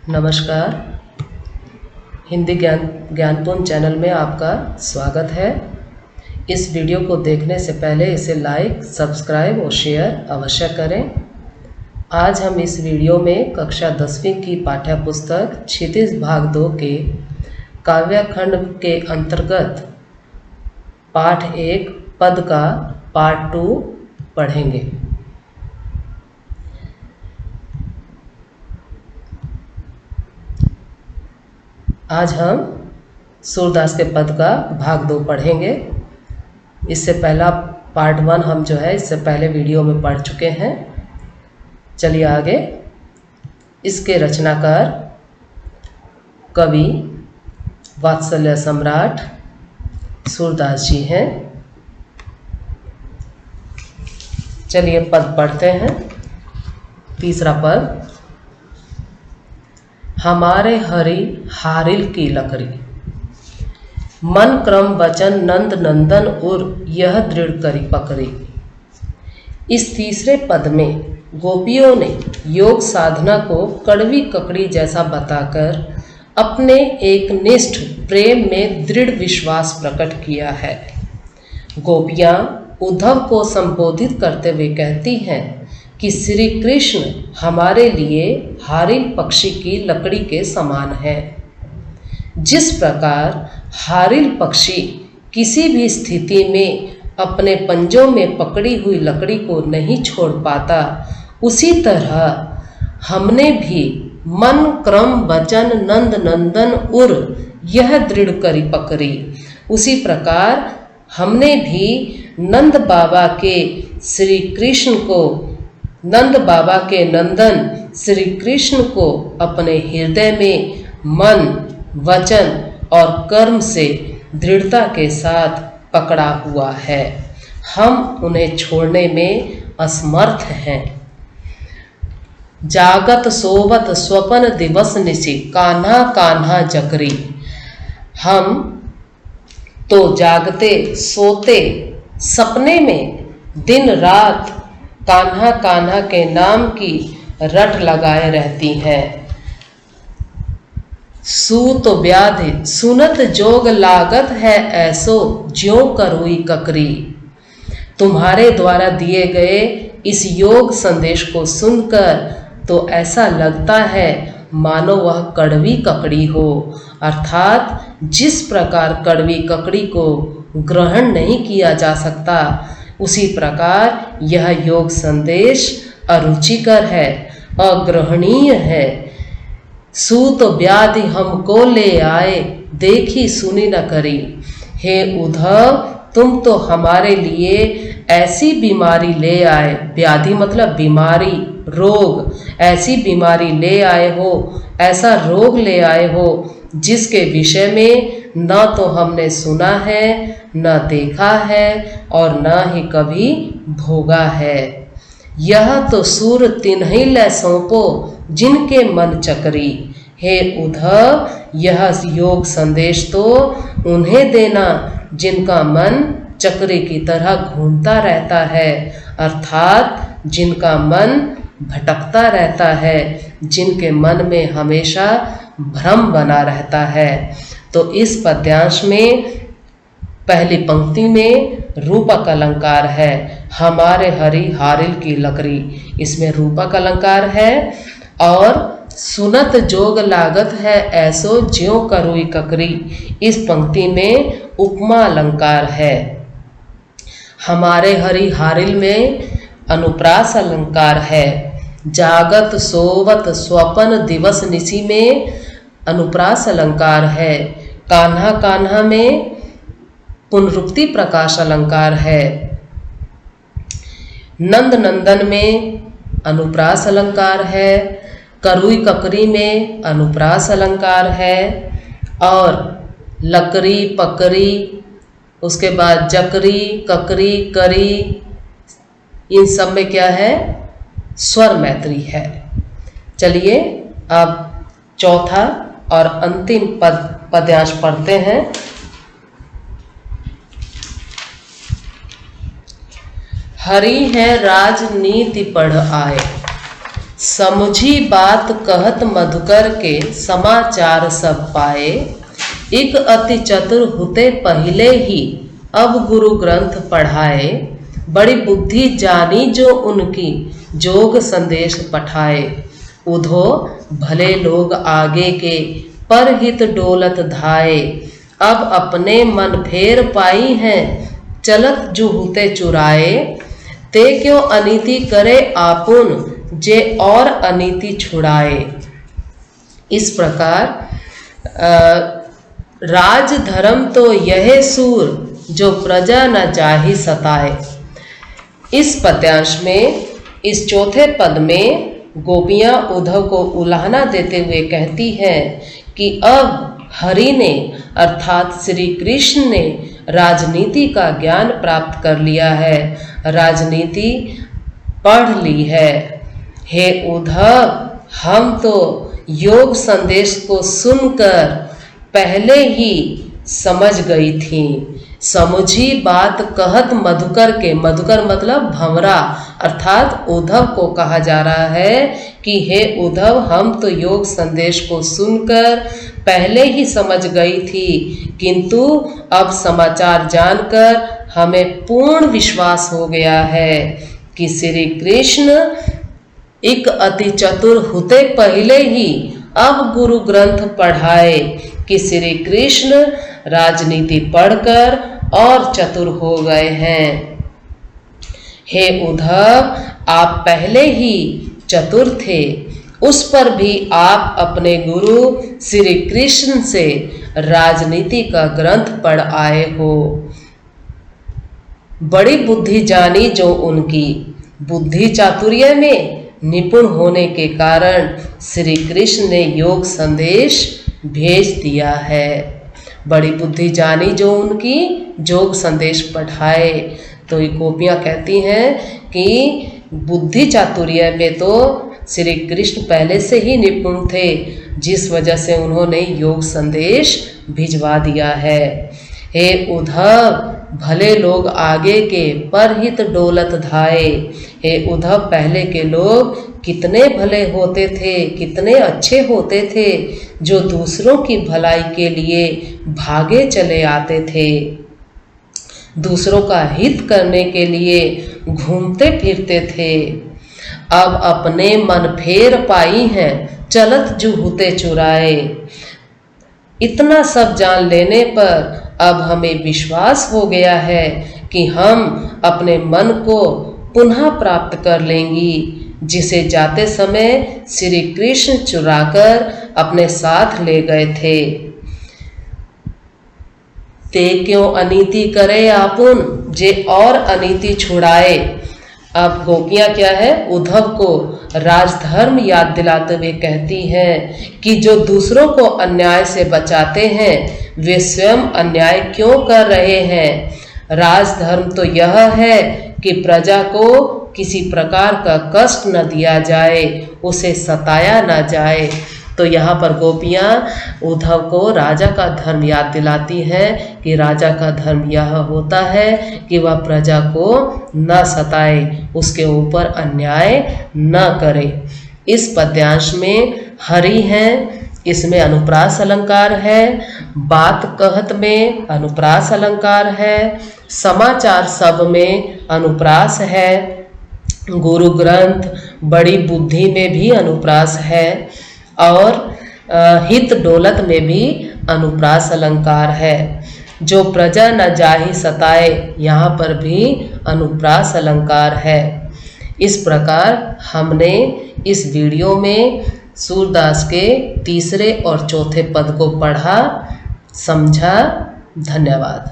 नमस्कार। हिंदी ज्ञानपूर्ण चैनल में आपका स्वागत है। इस वीडियो को देखने से पहले इसे लाइक, सब्सक्राइब और शेयर अवश्य करें। आज हम इस वीडियो में कक्षा 10वीं की पाठ्य पुस्तक क्षितिज भाग 2 के काव्यखंड के अंतर्गत पाठ 1 पद का पार्ट 2 पढ़ेंगे। आज हम सूरदास के पद का भाग 2 पढ़ेंगे। इससे पहला पार्ट 1 हम जो है इससे पहले वीडियो में पढ़ चुके हैं। चलिए आगे। इसके रचनाकार कवि वात्सल्य सम्राट सूरदास जी हैं। चलिए पद पढ़ते हैं। तीसरा पद। हमारे हरि हारिल की लकड़ी, मन क्रम वचन नंद नंदन उर यह दृढ़ करी पकड़ी। इस तीसरे पद में गोपियों ने योग साधना को कड़वी ककड़ी जैसा बताकर अपने एक निष्ठ प्रेम में दृढ़ विश्वास प्रकट किया है। गोपियाँ उद्धव को संबोधित करते हुए कहती हैं कि श्री कृष्ण हमारे लिए हारिल पक्षी की लकड़ी के समान है। जिस प्रकार हारिल पक्षी किसी भी स्थिति में अपने पंजों में पकड़ी हुई लकड़ी को नहीं छोड़ पाता, उसी तरह हमने भी मन क्रम वचन नंद नंदन उर यह दृढ़ करी पकड़ी। उसी प्रकार हमने भी नंद बाबा के श्री कृष्ण को, नंद बाबा के नंदन श्री कृष्ण को अपने हृदय में मन, वचन और कर्म से दृढ़ता के साथ पकड़ा हुआ है। हम उन्हें छोड़ने में असमर्थ हैं। जागत सोवत स्वपन दिवस निशि कान्हा कान्हा जकरी। हम तो जागते सोते सपने में दिन रात कान्हा कान्हा के नाम की रट लगाए रहती हैं। सूत व्याधि सुनत जोग लागत है ऐसो ज्यों करुई ककरी। तुम्हारे द्वारा दिए गए इस योग संदेश को सुनकर तो ऐसा लगता है मानो वह कड़वी ककड़ी हो, अर्थात जिस प्रकार कड़वी ककड़ी को ग्रहण नहीं किया जा सकता, उसी प्रकार यह योग संदेश अरुचिकर है, अग्रहणीय है। सूत व्याधि हमको ले आए देखी सुनी न करी। हे उद्धव, तुम तो हमारे लिए ऐसी बीमारी ले आए, व्याधि मतलब बीमारी, रोग, ऐसी बीमारी ले आए हो, ऐसा रोग ले आए हो जिसके विषय में न तो हमने सुना है, न देखा है और न ही कभी भोगा है। यह तो सूर तिन्हीं ले सौंपो जिनके मन चकरी। हे उद्धव, यह योग संदेश तो उन्हें देना जिनका मन चक्री की तरह घूमता रहता है, अर्थात जिनका मन भटकता रहता है, जिनके मन में हमेशा भ्रम बना रहता है। तो इस पद्यांश में पहली पंक्ति में रूपक अलंकार है, हमारे हरि हारिल की लकड़ी, इसमें रूपक अलंकार है। और सुनत जोग लागत है ऐसो ज्यों करुई ककरी, इस पंक्ति में उपमा अलंकार है। हमारे हरि हारिल में अनुप्रास अलंकार है। जागत सोवत स्वपन दिवस निशि में अनुप्रास अलंकार है। कान्हा कान्हा में पुनरुक्ति प्रकाश अलंकार है। नंद नंदन में अनुप्रास अलंकार है। करुई ककरी में अनुप्रास अलंकार है। और लकड़ी पकड़ी, उसके बाद जकरी, ककरी, करी, इन सब में क्या है? स्वर मैत्री है। चलिए अब चौथा और अंतिम पद्यांश पढ़ते हैं। हरि है राजनीति पढ़ आए, समझी बात कहत मधुकर के, समाचार सब पाए। एक अति चतुर हुते पहले ही, अब गुरु ग्रंथ पढ़ाए। बड़ी बुद्धि जानी जो उनकी, जोग संदेश पठाए। उधो भले लोग आगे के, पर हित डोलत धाये। अब अपने मन फेर पाई हैं, चलत जुहुते चुराए। ते क्यों अनीति करे आपुन, जे और अनीति छुड़ाए। इस प्रकार राज धर्म तो यह सूर, जो प्रजा न जाहि सताए। इस पद्यांश में, इस चौथे पद में गोपियां उद्धव को उलाहना देते हुए कहती हैं कि अब हरि ने अर्थात श्री कृष्ण ने राजनीति का ज्ञान प्राप्त कर लिया है, राजनीति पढ़ ली है। हे उद्धव, हम तो योग संदेश को सुनकर पहले ही समझ गई थी। समझी बात कहत मधुकर के, मधुकर मतलब भंवरा, अर्थात उद्धव को कहा जा रहा है कि हे उद्धव, हम तो योग संदेश को सुनकर पहले ही समझ गई थी, किंतु अब समाचार जानकर हमें पूर्ण विश्वास हो गया है कि श्री कृष्ण एक अति चतुर हुते पहले ही, अब गुरु ग्रंथ पढ़ाए कि श्री कृष्ण राजनीति पढ़कर और चतुर हो गए हैं। हे उद्धव, आप पहले ही चतुर थे, उस पर भी आप अपने गुरु श्री कृष्ण से राजनीति का ग्रंथ पढ़ आए हो। बड़ी बुद्धि जानी जो उनकी, बुद्धि चातुर्य में निपुण होने के कारण श्री कृष्ण ने योग संदेश भेज दिया है। बड़ी बुद्धि जानी जो उनकी, योग संदेश पढ़ाए। तो ये गोपियाँ कहती हैं कि बुद्धि चातुर्य में तो श्री कृष्ण पहले से ही निपुण थे, जिस वजह से उन्होंने योग संदेश भिजवा दिया है। हे उद्धव, भले लोग आगे के, पर हित डोलत धाये। हे उद्धव, पहले के लोग कितने भले होते थे, कितने अच्छे होते थे, जो दूसरों की भलाई के लिए भागे चले आते थे, दूसरों का हित करने के लिए घूमते फिरते थे। अब अपने मन फेर पाई हैं, चलत जुहुते चुराए। इतना सब जान लेने पर अब हमें विश्वास हो गया है कि हम अपने मन को पुनः प्राप्त कर लेंगी, जिसे जाते समय श्री कृष्ण चुराकर अपने साथ ले गए थे। ते क्यों अनीति करे आपुन, जे और अनीति छुड़ाए। अब गोपियाँ क्या है, उद्धव को राजधर्म याद दिलाते हुए कहती हैं कि जो दूसरों को अन्याय से बचाते हैं, वे स्वयं अन्याय क्यों कर रहे हैं। राजधर्म तो यह है कि प्रजा को किसी प्रकार का कष्ट न दिया जाए, उसे सताया न जाए। तो यहाँ पर गोपियाँ उद्धव को राजा का धर्म याद दिलाती हैं कि राजा का धर्म यह होता है कि वह प्रजा को न सताए, उसके ऊपर अन्याय न करे। इस पद्यांश में हरि हैं, इसमें अनुप्रास अलंकार है, बात कहत में अनुप्रास अलंकार है, समाचार सब में अनुप्रास है, गुरु ग्रंथ बड़ी बुद्धि में भी अनुप्रास है, और हित डोलत में भी अनुप्रास अलंकार है। जो प्रजा न जाहि सताए, यहाँ पर भी अनुप्रास अलंकार है। इस प्रकार हमने इस वीडियो में सूरदास के तीसरे और चौथे पद को पढ़ा, समझा। धन्यवाद।